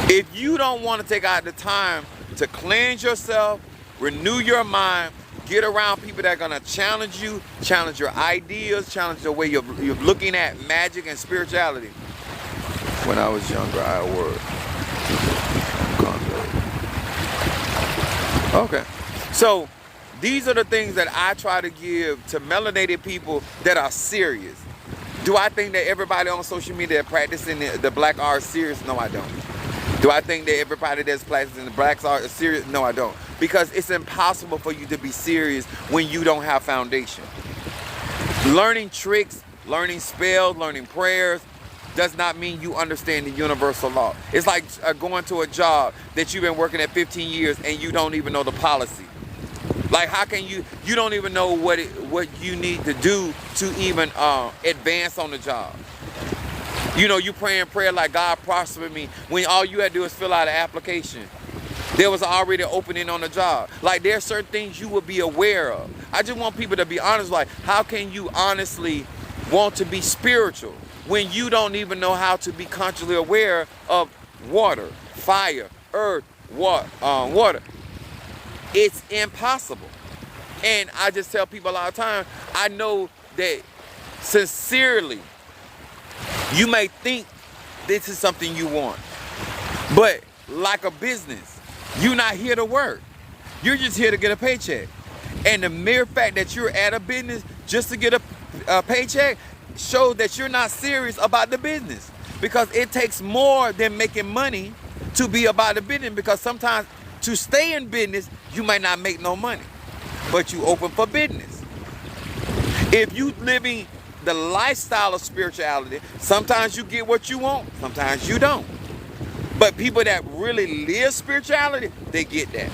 If you don't want to take out the time to cleanse yourself, renew your mind, get around people that are gonna challenge you, challenge your ideas, challenge the way you're looking at magic and spirituality. When I was younger, I would. Okay, so these are the things that I try to give to melanated people that are serious. Do I think that everybody on social media practicing the black art is serious? No, I don't. Do I think that everybody that's practicing the black art is serious? No, I don't. Because it's impossible for you to be serious when you don't have foundation. Learning tricks, learning spells, learning prayers does not mean you understand the universal law. It's like going to a job that you've been working at 15 years and you don't even know the policy. Like how can you don't even know what you need to do to even advance on the job. You know, you praying prayer like God prosper me when all you had to do is fill out an application. There was already an opening on the job. Like there are certain things you would be aware of. I just want people to be honest, like how can you honestly want to be spiritual when you don't even know how to be consciously aware of water, fire, earth, water? It's impossible. And I just tell people a lot of time, I know that sincerely, you may think this is something you want, but like a business, you're not here to work. You're just here to get a paycheck. And the mere fact that you're at a business just to get a paycheck shows that you're not serious about the business, because it takes more than making money to be about the business, because sometimes to stay in business, you might not make no money, but you open for business. If you living the lifestyle of spirituality, sometimes you get what you want, sometimes you don't. But people that really live spirituality, they get that.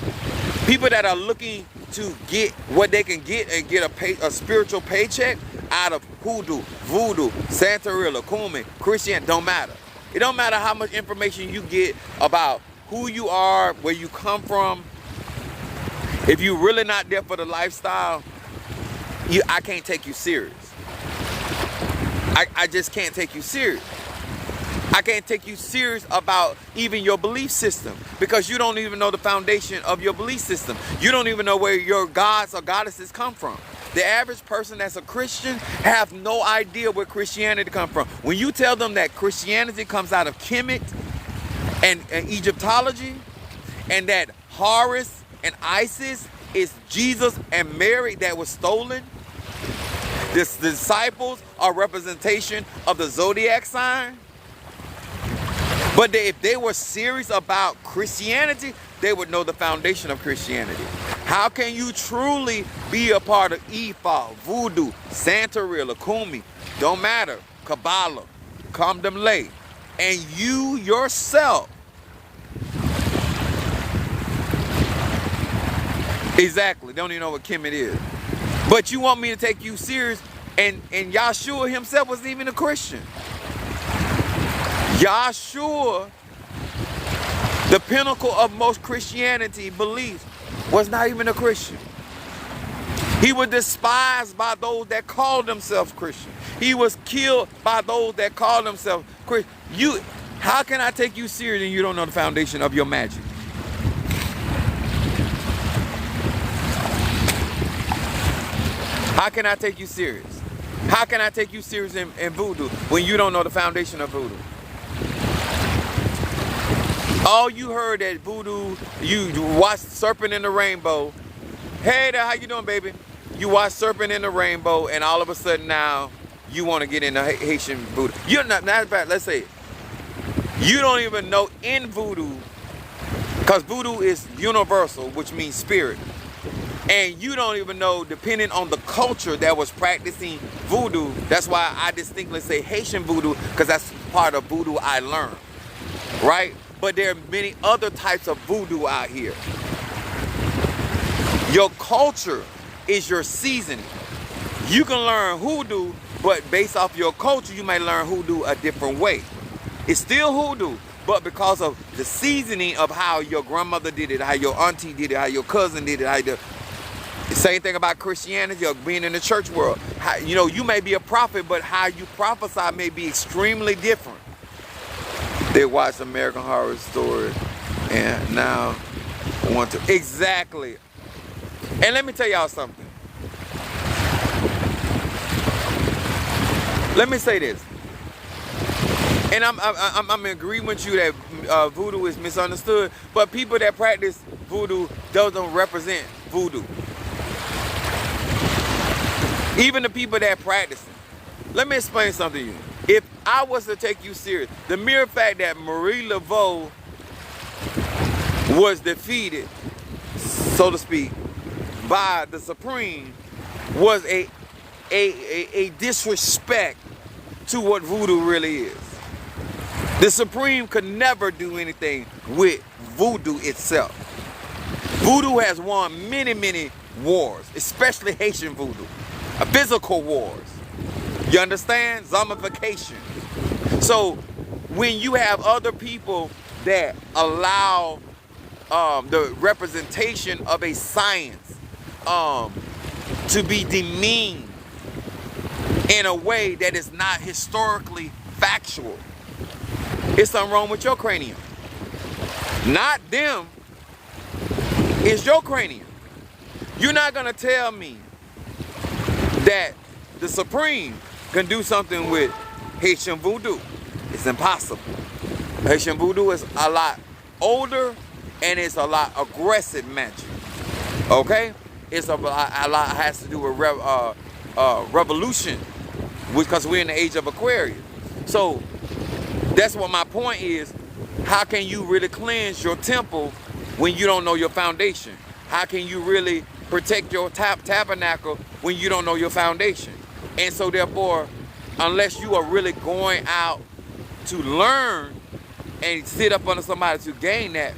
People that are looking to get what they can get and get a spiritual paycheck out of hoodoo, voodoo, Santeria, Kumi, Christian, don't matter. It don't matter how much information you get about who you are, where you come from. If you're really not there for the lifestyle, I can't take you serious. I just can't take you serious. I can't take you serious about even your belief system because you don't even know the foundation of your belief system. You don't even know where your gods or goddesses come from. The average person that's a Christian have no idea where Christianity comes from. When you tell them that Christianity comes out of Kemet and Egyptology, and that Horus and Isis is Jesus and Mary that was stolen, the disciples are representation of the zodiac sign. But if they were serious about Christianity, they would know the foundation of Christianity. How can you truly be a part of Ifa, Voodoo, Santeria, Lakumi, don't matter, Kabbalah, Kamdamle, and you yourself exactly don't even know what Kemet is? But you want me to take you serious, and Yahshua himself wasn't even a Christian. Yahshua, the pinnacle of most Christianity beliefs, was not even a Christian. He was despised by those that called themselves Christian. He was killed by those that called themselves Christian. How can I take you serious and you don't know the foundation of your magic? How can I take you serious? How can I take you serious in voodoo when you don't know the foundation of voodoo? All you heard at voodoo, you watched Serpent in the Rainbow. Hey there, how you doing, baby? You watch Serpent in the Rainbow, and all of a sudden now you want to get into Haitian voodoo. You're not bad. Let's say you don't even know in voodoo, because voodoo is universal, which means spirit. And you don't even know, depending on the culture that was practicing voodoo. That's why I distinctly say Haitian voodoo, because that's part of voodoo I learned, right? But there are many other types of voodoo out here. Your culture is your seasoning. You can learn hoodoo, but based off your culture, you might learn hoodoo a different way. It's still hoodoo, but because of the seasoning of how your grandmother did it, how your auntie did it, how your cousin did it, the same thing about Christianity or being in the church world. How, you may be a prophet, but how you prophesy may be extremely different. They watch American Horror Story and now want to. Exactly. And let me tell y'all something. Let me say this. And I'm in agreement with you that voodoo is misunderstood, but people that practice voodoo don't represent voodoo. Even the people that practice it. Let me explain something to you. If I was to take you serious, the mere fact that Marie Laveau was defeated, so to speak, by the Supreme was a disrespect to what voodoo really is. The Supreme could never do anything with voodoo itself. Voodoo has won many, many wars, especially Haitian voodoo, physical wars. You understand? Zombification. So when you have other people that allow the representation of a science to be demeaned in a way that is not historically factual, it's something wrong with your cranium. Not them. It's your cranium. You're not going to tell me that the Supreme can do something with Haitian voodoo. It's impossible. Haitian voodoo is a lot older and it's a lot aggressive magic. Okay? It's a lot has to do with revolution, because we're in the age of Aquarius. So that's what my point is. How can you really cleanse your temple when you don't know your foundation? How can you really protect your tabernacle when you don't know your foundation? And so therefore, unless you are really going out to learn and sit up under somebody to gain that,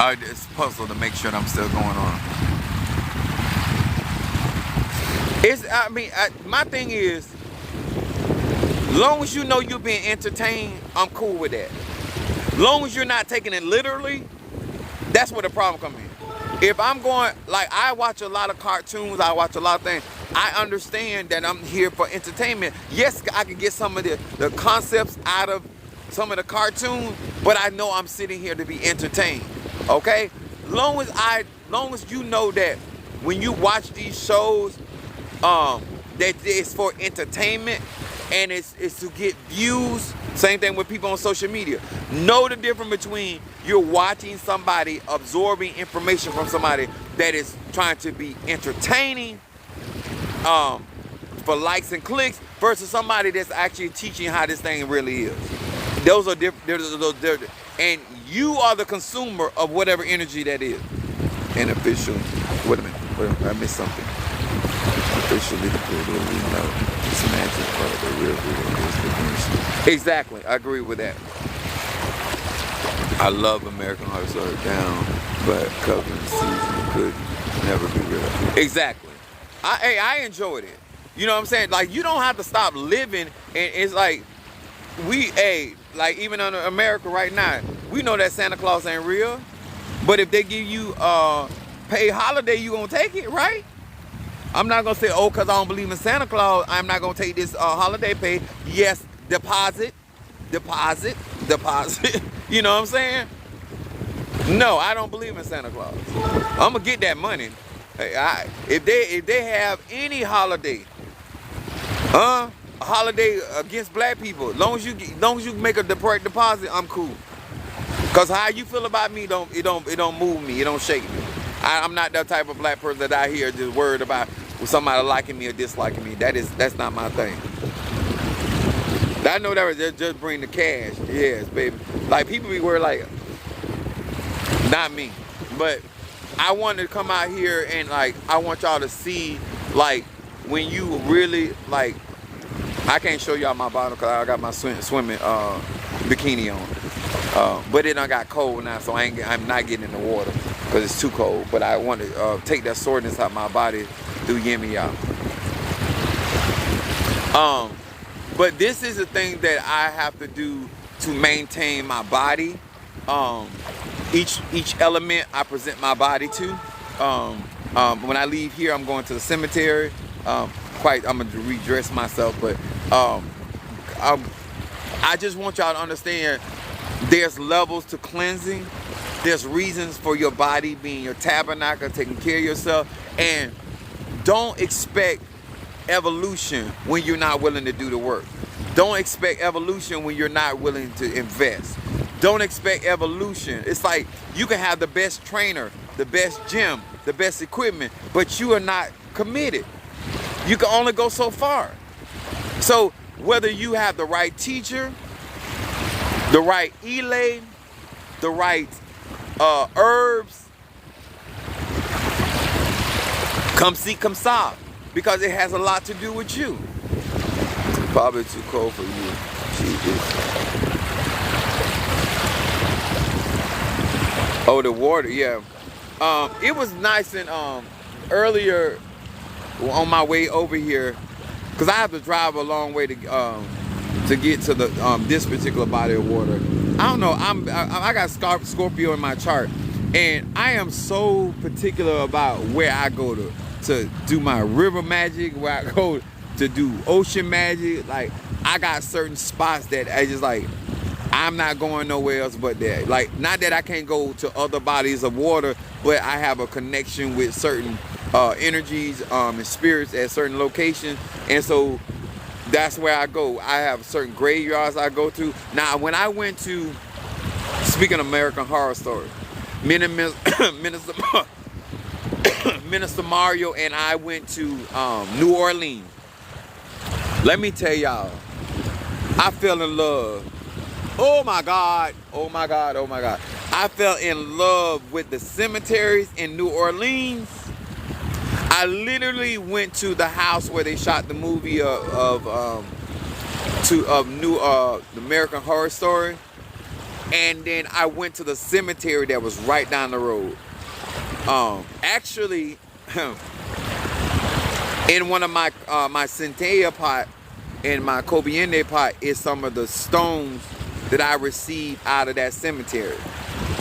it's a puzzle to make sure that I'm still going on. My thing is, long as you know you're being entertained, I'm cool with that. Long as you're not taking it literally, that's where the problem comes in. If I'm going, like, I watch a lot of cartoons, I watch a lot of things. I understand that I'm here for entertainment. Yes, I can get some of the concepts out of some of the cartoons, but I know I'm sitting here to be entertained. Okay? Long as you know that when you watch these shows, that it's for entertainment and it's to get views. Same thing with people on social media. Know the difference between you're watching somebody absorbing information from somebody that is trying to be entertaining for likes and clicks versus somebody that's actually teaching how this thing really is. Those are different. And you are the consumer of whatever energy that is. An official. Wait a minute. I missed something. Officially, we know it's magic, but the real is the energy. Exactly. I agree with that. I love American Horror Story down, but covering season could never be real. Exactly. I enjoyed it. You know what I'm saying? Like, you don't have to stop living, and it's like like even in America right now, we know that Santa Claus ain't real, but if they give you paid holiday, you gonna take it, right? I'm not gonna say, oh, because I don't believe in Santa Claus, I'm not gonna take this holiday pay. Yes, deposit. You know what I'm saying? No, I don't believe in Santa Claus. I'm gonna get that money. If they have any holiday, a holiday against black people, long as you make a direct deposit, I'm cool. Cause how you feel about me it don't move me, it don't shake me. I'm not that type of black person that out here just worried about somebody liking me or disliking me. That's not my thing. I know that just bring the cash. Yes, baby. Like, people be worried, like, not me. But I wanted to come out here and, like, I want y'all to see, like, when you really, like, I can't show y'all my bottom because I got my swimming bikini on. But it done got cold now, so I'm not getting in the water because it's too cold. But I want to take that soreness out of my body through Yemi out. But this is a thing that I have to do to maintain my body. Each element I present my body to. When I leave here, I'm going to the cemetery. I'm gonna redress myself, but I just want y'all to understand there's levels to cleansing. There's reasons for your body being your tabernacle, taking care of yourself, and don't expect evolution when you're not willing to do the work. Don't expect evolution when you're not willing to invest. Don't expect evolution. It's like you can have the best trainer, the best gym, the best equipment, but you are not committed. You can only go so far. So whether you have the right teacher, the right elay, the right herbs, come see, come solve, because it has a lot to do with you. Probably too cold for you. Jesus. Oh, the water, yeah. It was nice and earlier on my way over here, because I have to drive a long way to get to the this particular body of water. I don't know. I got Scorpio in my chart, and I am so particular about where I go to do my river magic, where I go to do ocean magic. Like, I got certain spots that I just like, I'm not going nowhere else but there. Like, not that I can't go to other bodies of water, but I have a connection with certain energies and spirits at certain locations, and so that's where I go. I have certain graveyards I go to. Now, when I went to, speaking of American Horror Story, Minister Mario and I went to New Orleans. Let me tell y'all, I fell in love. Oh my God, oh my God, oh my God. I fell in love with the cemeteries in New Orleans. I literally went to the house where they shot the movie the American Horror Story, and then I went to the cemetery that was right down the road. Actually, in one of my my Centella pot and my Cobiende pot is some of the stones that I received out of that cemetery.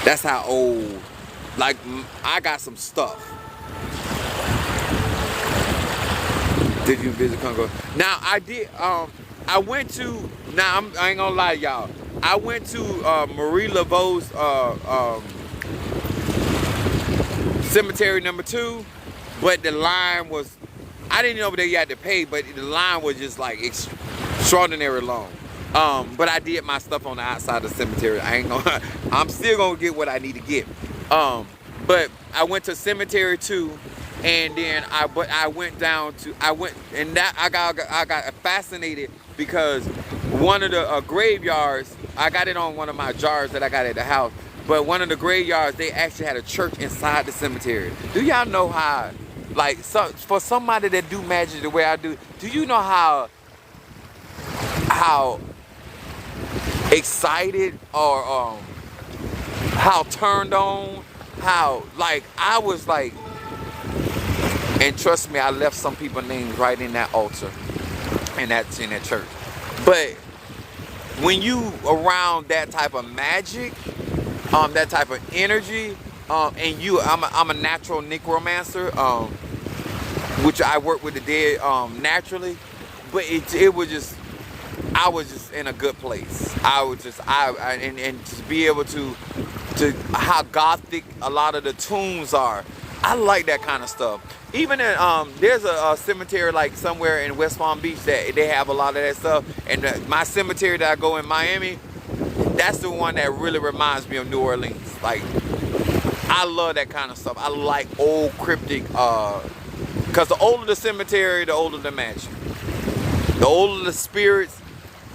That's how old Like, I got some stuff. Did you visit Congo? Now, I did, I went to, now I ain't gonna lie to y'all. I went to Marie Laveau's cemetery number 2, but the line was, I didn't know that you had to pay, but the line was just like extraordinary long. But I did my stuff on the outside of the cemetery. I ain't gonna, I'm still gonna get what I need to get. But I went to cemetery 2, and then I went down to, and that I got fascinated because one of the graveyards, I got it on one of my jars that I got at the house, but one of the graveyards, they actually had a church inside the cemetery. Do y'all know how, like, for somebody that do magic the way I do you know how excited or how turned on, how, like, I was like, and trust me, I left some people's names right in that altar, in that church. But when you around that type of magic, that type of energy, and I'm a natural necromancer, which I work with the dead naturally, but it was just, I was just in a good place. I was just, and to be able to how gothic a lot of the tombs are. I like that kind of stuff. Even in, there's a cemetery like somewhere in West Palm Beach that they have a lot of that stuff. And my cemetery that I go in Miami, that's the one that really reminds me of New Orleans. Like, I love that kind of stuff. I like old cryptic, because the older the cemetery, the older the mansion. The older the spirits,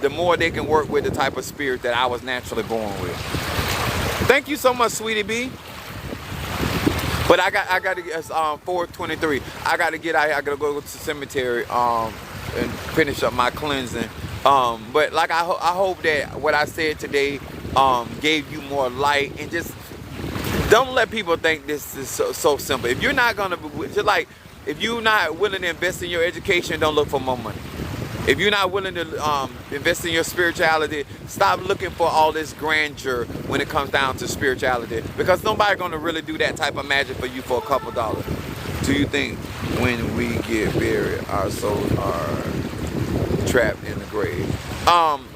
the more they can work with the type of spirit that I was naturally born with. Thank you so much, Sweetie B. But I got to get 4:23. I got to get out here. I got to go to the cemetery and finish up my cleansing. But like I hope that what I said today gave you more light, and just don't let people think this is so simple. If you're not gonna, just like, if you're not willing to invest in your education, don't look for more money. If you're not willing to invest in your spirituality, stop looking for all this grandeur when it comes down to spirituality, because nobody's gonna really do that type of magic for you for a couple dollars. Do you think when we get buried, our souls are trapped in the grave?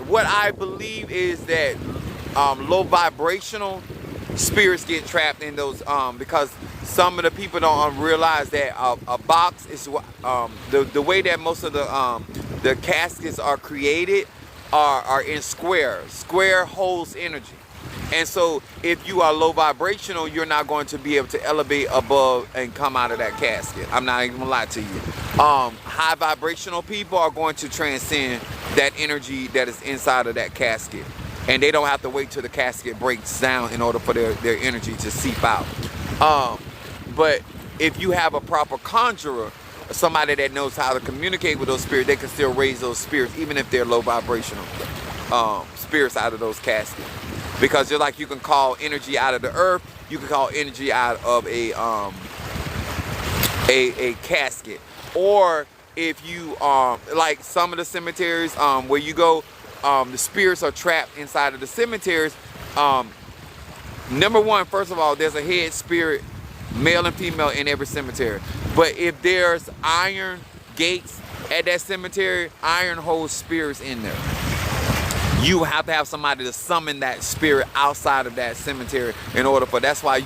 What I believe is that low vibrational spirits get trapped in those, because some of the people don't realize that a box is the way that most of the caskets are created are in squares. Square holds energy. And so if you are low vibrational, you're not going to be able to elevate above and come out of that casket. I'm not even gonna lie to you. High vibrational people are going to transcend that energy that is inside of that casket. And they don't have to wait till the casket breaks down in order for their energy to seep out. But if you have a proper conjurer, somebody that knows how to communicate with those spirits, they can still raise those spirits even if they're low vibrational spirits out of those caskets. Because just like you can call energy out of the earth, you can call energy out of a casket. Or if you like some of the cemeteries where you go, the spirits are trapped inside of the cemeteries. Number one, first of all, there's a head spirit, male and female, in every cemetery. But if there's iron gates at that cemetery, iron holds spirits in there. You have to have somebody to summon that spirit outside of that cemetery in order for, that's why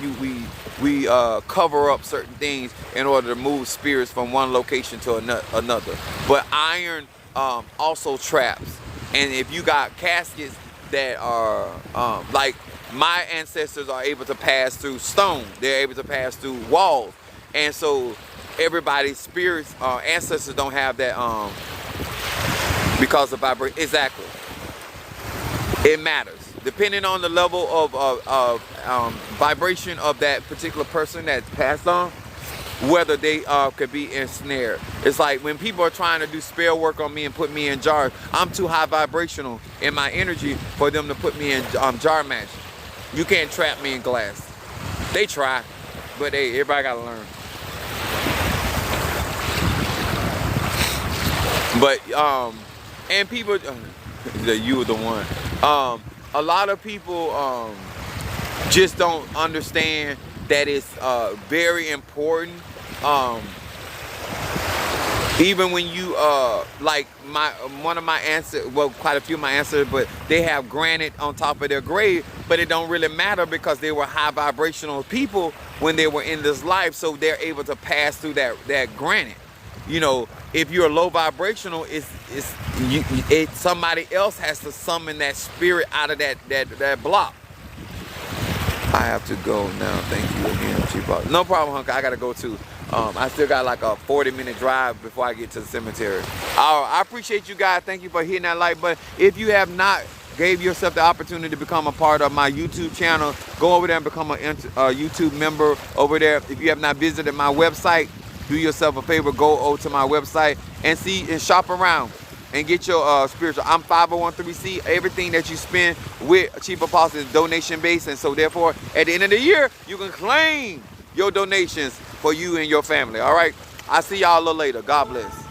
we cover up certain things in order to move spirits from one location to another. But iron also traps. And if you got caskets that are like my ancestors are able to pass through stone, they're able to pass through walls, and so everybody's spirits, ancestors don't have that because of vibration. Exactly, it matters depending on the level of vibration of that particular person that's passed on, whether they could be ensnared. It's like when people are trying to do spell work on me and put me in jars, I'm too high vibrational in my energy for them to put me in jar magic. You can't trap me in glass. They try, but everybody gotta learn. But and people, you were the one. A lot of people just don't understand that is very important. Even when you like one of my ancestors, well, quite a few of my ancestors, but they have granite on top of their grave, but it don't really matter because they were high vibrational people when they were in this life, so they're able to pass through that granite. You know, if you're low vibrational, somebody else has to summon that spirit out of that block. I have to go now. Thank you again, Chief Boss. No problem, Hunker. I gotta go too. I still got like a 40-minute drive before I get to the cemetery. I appreciate you guys. Thank you for hitting that like button. If you have not gave yourself the opportunity to become a part of my YouTube channel, go over there and become a YouTube member over there. If you have not visited my website, do yourself a favor, go over to my website and see and shop around and get your spiritual. I'm 501(c)(3). Everything that you spend with Chief Apostle is donation based, and so therefore at the end of the year you can claim your donations for you and your family. All right, I'll see y'all a little later. God bless.